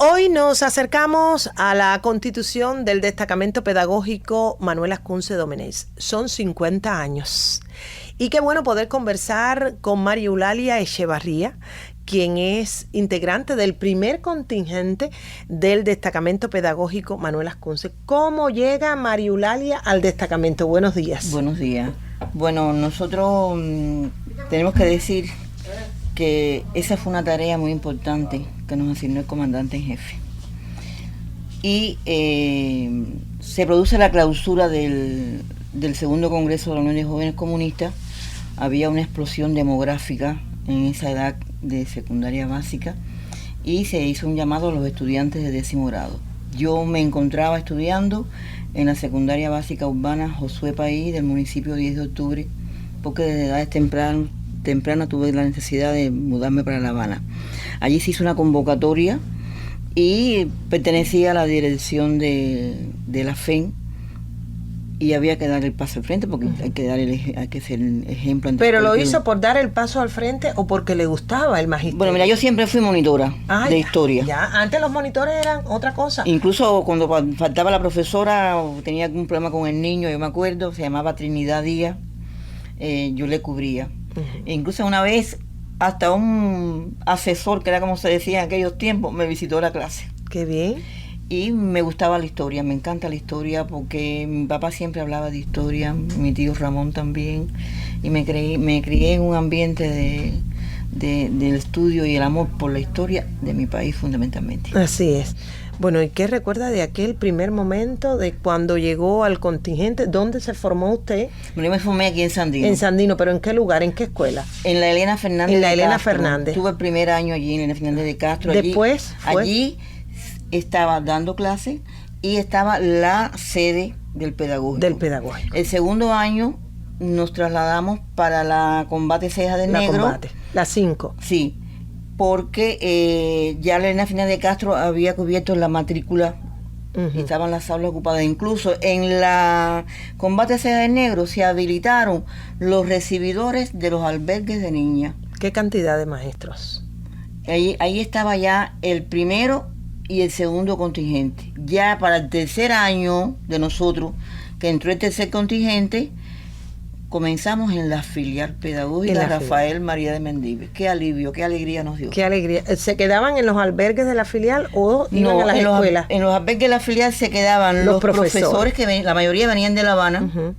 Hoy nos acercamos a la constitución del destacamento pedagógico Manuel Ascunce Domenech. Son 50 años. Y qué bueno poder conversar con María Eulalia Echevarría, quien es integrante del primer contingente del destacamento pedagógico Manuel Ascunce. ¿Cómo llega María Eulalia al destacamento? Buenos días. Buenos días. Bueno, nosotros tenemos que decir que esa fue una tarea muy importante que nos asignó el comandante en jefe. Y se produce la clausura del segundo Congreso de la Unión de Jóvenes Comunistas. Había una explosión demográfica en esa edad de secundaria básica y se hizo un llamado a los estudiantes de 10º grado. Yo me encontraba estudiando en la secundaria básica urbana Josué Paí del municipio 10 de octubre, porque desde edades temprana tuve la necesidad de mudarme para La Habana. Allí se hizo una convocatoria y pertenecía a la dirección de la FEN y había que dar el paso al frente porque hay que ser el ejemplo. ¿Pero lo hizo por dar el paso al frente o porque le gustaba el magisterio? Bueno, mira, yo siempre fui monitora de historia. Ya, antes los monitores eran otra cosa. Incluso cuando faltaba la profesora o tenía algún problema con el niño, yo me acuerdo, se llamaba Trinidad Díaz, yo le cubría. Incluso una vez hasta un asesor, que era como se decía en aquellos tiempos, me visitó la clase. Qué bien. Y me gustaba la historia, me encanta la historia porque mi papá siempre hablaba de historia, mi tío Ramón también, y me crié en un ambiente del estudio y el amor por la historia de mi país fundamentalmente. Así es. Bueno, ¿y qué recuerda de aquel primer momento de cuando llegó al contingente? ¿Dónde se formó usted? Bueno, yo me formé aquí en Sandino. En Sandino, ¿pero en qué lugar? ¿En qué escuela? En la Elena Fernández. En la Elena Castro. Fernández. Tuve el primer año allí en la Elena Fernández de Castro. Después allí estaba dando clases y estaba la sede del pedagógico. El segundo año nos trasladamos para la Combate Ceja del Negro. Combate, la 5. Sí, porque ya la Elena Fernández de Castro había cubierto la matrícula y estaban las aulas ocupadas. Incluso en la Combate Ceja del Negro se habilitaron los recibidores de los albergues de niñas. ¿Qué cantidad de maestros? Ahí estaba ya el primero y el segundo contingente. Ya para el tercer año de nosotros, que entró el tercer contingente, comenzamos en la filial pedagógica Rafael María de Mendívil. Qué alivio, qué alegría nos dio. Qué alegría. ¿Se quedaban en los albergues de la filial o iban a las escuelas? En los albergues de la filial se quedaban los profesores que la mayoría venían de La Habana.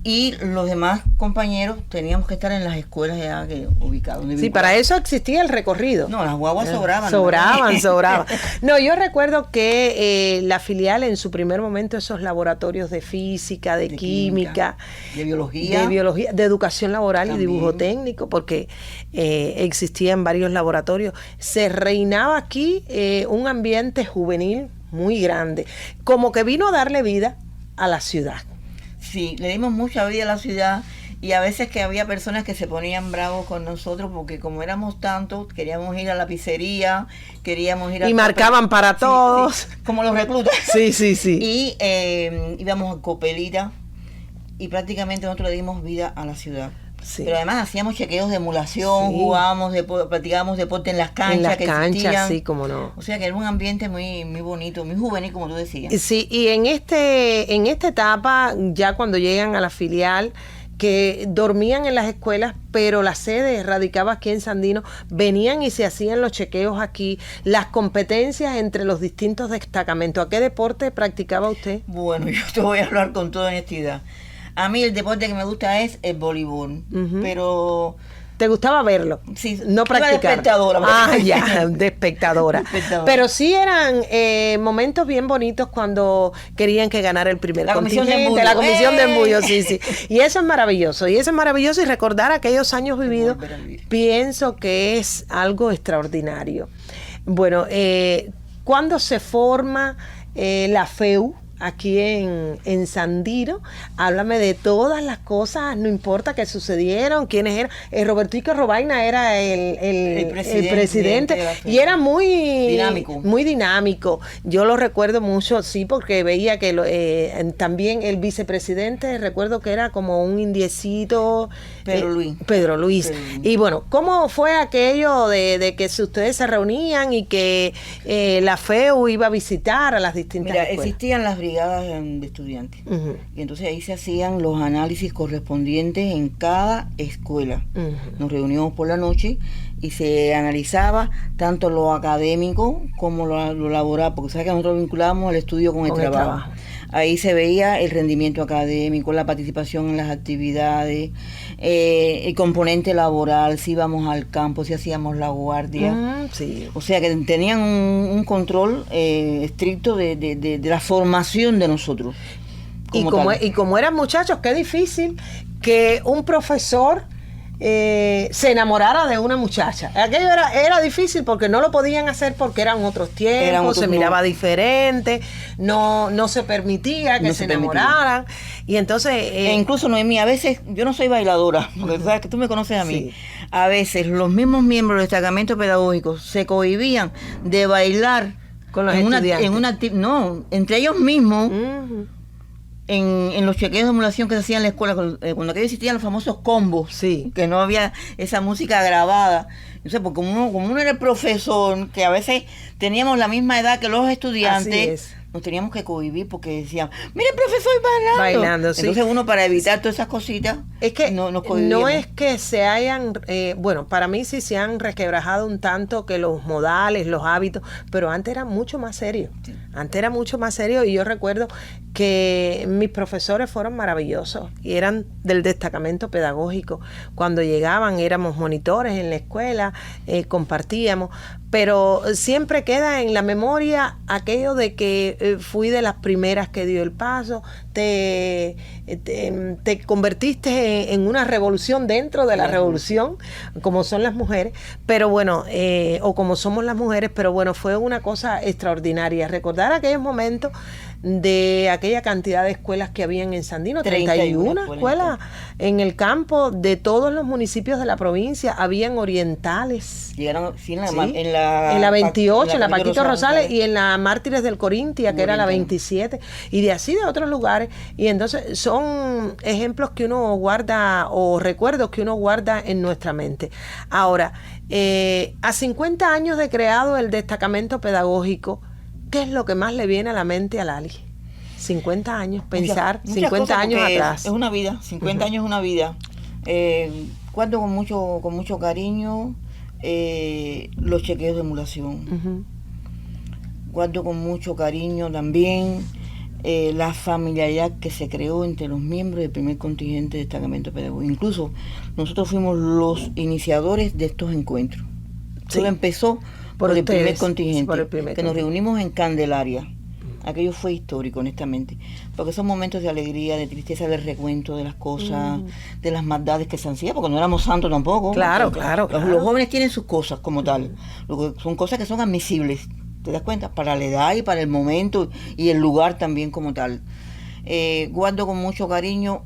Y los demás compañeros teníamos que estar en las escuelas ya ubicadas. Sí, para eso existía el recorrido. No, las guaguas sobraban. Sobraban. No, yo recuerdo que la filial en su primer momento, esos laboratorios de física, de química, de biología, de educación laboral también. Y dibujo técnico, porque existían varios laboratorios. Se reinaba aquí un ambiente juvenil muy grande, como que vino a darle vida a la ciudad. Sí, le dimos mucha vida a la ciudad y a veces que había personas que se ponían bravos con nosotros porque como éramos tantos, queríamos ir a la pizzería, queríamos ir a... Y marcaban para todos. Sí, como los reclutas. Sí. Y íbamos a Copelita y prácticamente nosotros le dimos vida a la ciudad. Sí. Pero además hacíamos chequeos de emulación, practicábamos deporte en las canchas. En las canchas, sí, cómo no. O sea que era un ambiente muy, muy bonito, muy juvenil, como tú decías. Sí, y en esta etapa, ya cuando llegan a la filial, que dormían en las escuelas, pero la sede radicaba aquí en Sandino, venían y se hacían los chequeos aquí, las competencias entre los distintos destacamentos. ¿A qué deporte practicaba usted? Bueno, yo te voy a hablar con toda honestidad. A mí el deporte que me gusta es el voleibol, pero... ¿Te gustaba verlo? Sí, no practicar. De espectadora. De espectadora. Pero sí eran momentos bien bonitos cuando querían que ganara el primer contingente, la comisión de embullo, sí. Y eso es maravilloso, y recordar aquellos años vividos, pienso que es algo extraordinario. Bueno, ¿cuándo se forma la FEU? aquí en Sandino. Háblame de todas las cosas, no importa que sucedieron, quiénes eran. Robertico Robaina era el presidente y era muy dinámico. Yo lo recuerdo mucho, sí, porque veía que también el vicepresidente, recuerdo que era como un indiecito. Pedro Luis. Y bueno, ¿cómo fue aquello de que si ustedes se reunían y que la FEU iba a visitar a las distintas escuelas? Existían las brigadas de estudiantes. Y entonces ahí se hacían los análisis correspondientes en cada escuela. Nos reuníamos por la noche y se analizaba tanto lo académico como lo laboral, porque sabes que nosotros vinculábamos el estudio con el trabajo. Ahí se veía el rendimiento académico, la participación en las actividades, el componente laboral, si íbamos al campo, si hacíamos la guardia. Sí. O sea que tenían un control estricto de la formación de nosotros. Y como eran muchachos, qué difícil que un profesor se enamorara de una muchacha. Aquello era difícil porque no lo podían hacer porque eran otros tiempos, se miraba diferente, no se permitía que se enamoraran. Y entonces... incluso, Noemí, a veces, yo no soy bailadora, porque sabes que tú me conoces a mí. Sí. A veces los mismos miembros del destacamento pedagógico se cohibían de bailar con los estudiantes. Entre ellos mismos. En los chequeos de emulación que se hacían en la escuela, cuando aquello existían los famosos combos, sí, que no había esa música grabada. Entonces, porque como uno era el profesor, que a veces teníamos la misma edad que los estudiantes, nos teníamos que cohibir porque decían, mire el profesor bailando. Sí. Entonces uno, para evitar todas esas cositas, es que no es que se hayan, para mí sí se han resquebrajado un tanto que los modales, los hábitos, pero antes era mucho más serio. Sí. Antes era mucho más serio y yo recuerdo que mis profesores fueron maravillosos y eran del destacamento pedagógico. Cuando llegaban éramos monitores en la escuela, compartíamos, pero siempre queda en la memoria aquello de que fui de las primeras que dio el paso, te convertiste en una revolución dentro de la revolución, como son las mujeres, pero bueno, o como somos las mujeres, pero bueno, fue una cosa extraordinaria. Recordar aquellos momentos de aquella cantidad de escuelas que habían en Sandino, 31 escuelas en el campo de todos los municipios de la provincia, habían orientales. Llegaron en la 28, en la Paquito Rosales y en la Mártires del Corintia, que era la 27, y de así de otros lugares. Y entonces son ejemplos que uno guarda o recuerdos que uno guarda en nuestra mente. Ahora, a 50 años de creado el destacamento pedagógico, ¿qué es lo que más le viene a la mente a Lali? 50 años, pensar, muchas 50 años atrás. Es una vida, 50 años es una vida. Guardo con mucho cariño los chequeos de emulación. Guardo con mucho cariño también la familiaridad que se creó entre los miembros del primer contingente de destacamento pedagógico. Incluso nosotros fuimos los iniciadores de estos encuentros. Sí. Todo empezó por el primer contingente, que nos reunimos en Candelaria. Aquello fue histórico, honestamente, porque son momentos de alegría, de tristeza, del recuento de las cosas, de las maldades que se hacían, porque no éramos santos tampoco. Claro. Los jóvenes tienen sus cosas como tal, son cosas que son admisibles, ¿te das cuenta? Para la edad y para el momento y el lugar también como tal. Guardo con mucho cariño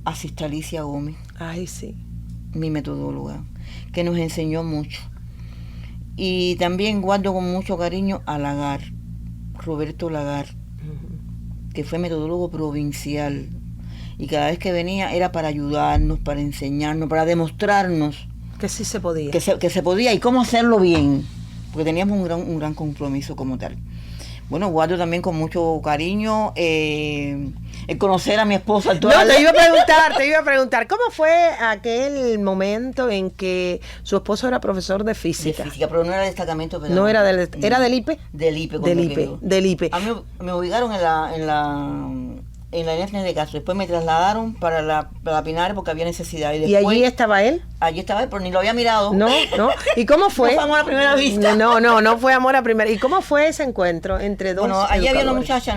a Sister Alicia Gómez. Ay, sí. Mi metodóloga, que nos enseñó mucho. Y también guardo con mucho cariño a Lagar, Roberto Lagar, que fue metodólogo provincial. Y cada vez que venía era para ayudarnos, para enseñarnos, para demostrarnos que sí se podía. Que se podía y cómo hacerlo bien, porque teníamos un gran compromiso como tal. Bueno, guardo también con mucho cariño el conocer a mi esposa actual. No, te iba a preguntar, ¿cómo fue aquel momento en que su esposo era profesor de física? De física, pero no era del destacamento pedagógico. No era del IPE. Del IPE. Del IPE. A mí me ubicaron en la Ernestina de Castro. Después me trasladaron para la Pinares porque había necesidad. ¿Y allí estaba él? Allí estaba él, pero ni lo había mirado. No. ¿Y cómo fue? No fue amor a primera vista. No fue amor a primera. ¿Y cómo fue ese encuentro entre dos? Bueno, allí había una muchacha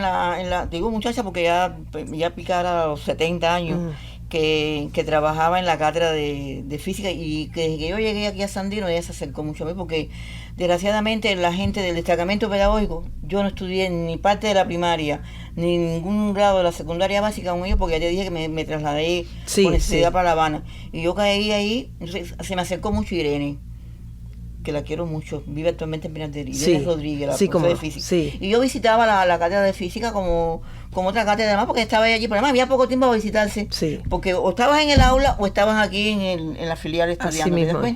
muchacha porque ya picara a los 70 años. que trabajaba en la cátedra de física, y que desde que yo llegué aquí a Sandino ella se acercó mucho a mí, porque desgraciadamente la gente del destacamento pedagógico, yo no estudié ni parte de la primaria ni ningún grado de la secundaria básica con ellos, porque ya te dije que me trasladé por necesidad para La Habana, y yo caí ahí. Entonces se me acercó mucho Irene, que la quiero mucho, vive actualmente en Pinatería, Irene Rodríguez, la profesora de física. Y yo visitaba la cátedra de física como otra cátedra más, porque estaba allí, pero además había poco tiempo para visitarse, porque o estabas en el aula o estabas aquí en la filial estudiando.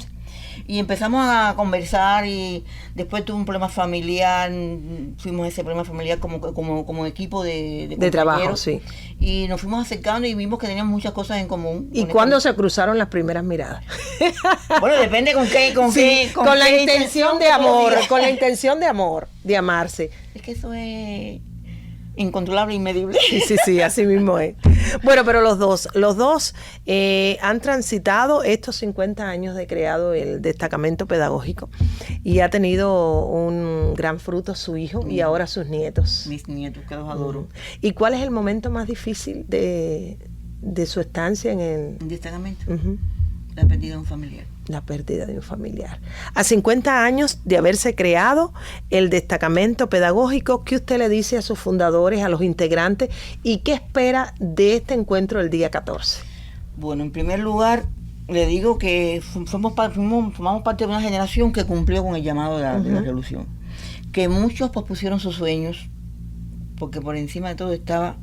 Y empezamos a conversar, y después tuve un problema familiar, fuimos a ese problema familiar como equipo de trabajo, y nos fuimos acercando y vimos que teníamos muchas cosas en común. ¿Y cuándo se cruzaron las primeras miradas? Bueno, depende con la intención de amor, con la intención de amor, de amarse. Es que eso es incontrolable, inmedible. Sí, así mismo es. Bueno, pero los dos han transitado estos 50 años de creado el destacamento pedagógico, y ha tenido un gran fruto su hijo y ahora sus nietos. Mis nietos, que los adoro. ¿Y cuál es el momento más difícil de su estancia en el destacamento? La pérdida de un familiar. La pérdida de un familiar. A 50 años de haberse creado el destacamento pedagógico, ¿qué usted le dice a sus fundadores, a los integrantes, y qué espera de este encuentro el día 14? Bueno, en primer lugar, le digo que formamos parte de una generación que cumplió con el llamado de la revolución, que muchos pospusieron sus sueños, porque por encima de todo estaba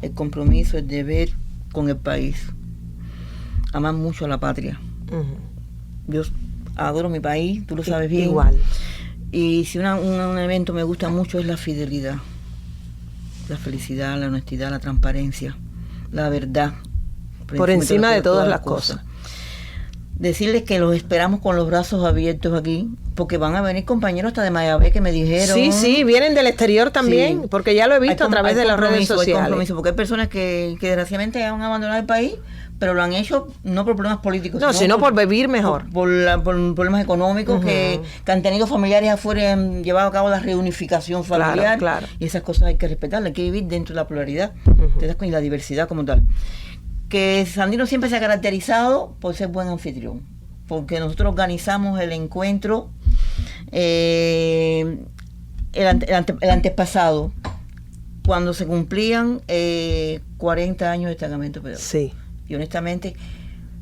el compromiso, el deber con el país, amar mucho a la patria. Yo adoro mi país, tú lo sabes bien. Igual. Y si un evento me gusta mucho es la fidelidad, la felicidad, la honestidad, la transparencia, la verdad. Por encima de todas las cosas. Decirles que los esperamos con los brazos abiertos aquí, porque van a venir compañeros hasta de Mayagüez que me dijeron. Sí, vienen del exterior también, porque ya lo he visto a través de las redes sociales. Hay compromiso, porque hay personas que desgraciadamente han abandonado el país, pero lo han hecho no por problemas políticos, sino por vivir mejor. Por problemas económicos, que han tenido familiares afuera y han llevado a cabo la reunificación familiar. Claro. Y esas cosas hay que respetarlas, hay que vivir dentro de la pluralidad y la diversidad como tal. Que Sandino siempre se ha caracterizado por ser buen anfitrión, porque nosotros organizamos el encuentro el antepasado, cuando se cumplían 40 años de destacamento pedagógico. Sí. Y honestamente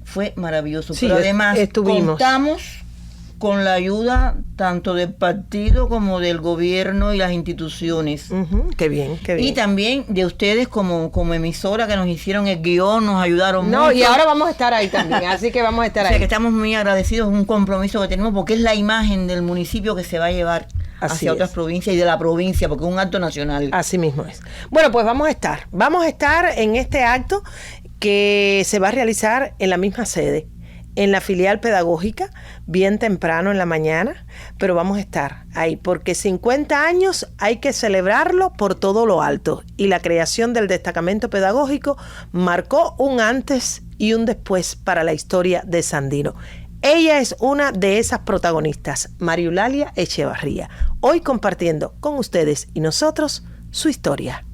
fue maravilloso. Sí, pero además contamos con la ayuda tanto del partido como del gobierno y las instituciones. Qué bien. Y también de ustedes como emisora, que nos hicieron el guión, nos ayudaron mucho. Y ahora vamos a estar ahí también, así que vamos a estar ahí. O sea que estamos muy agradecidos, un compromiso que tenemos, porque es la imagen del municipio que se va a llevar hacia otras provincias, y de la provincia, porque es un acto nacional. Así mismo es. Bueno, pues vamos a estar en este acto que se va a realizar en la misma sede, en la filial pedagógica, bien temprano en la mañana, pero vamos a estar ahí, porque 50 años hay que celebrarlo por todo lo alto, y la creación del destacamento pedagógico marcó un antes y un después para la historia de Sandino. Ella es una de esas protagonistas, María Eulalia Echevarría, hoy compartiendo con ustedes y nosotros su historia.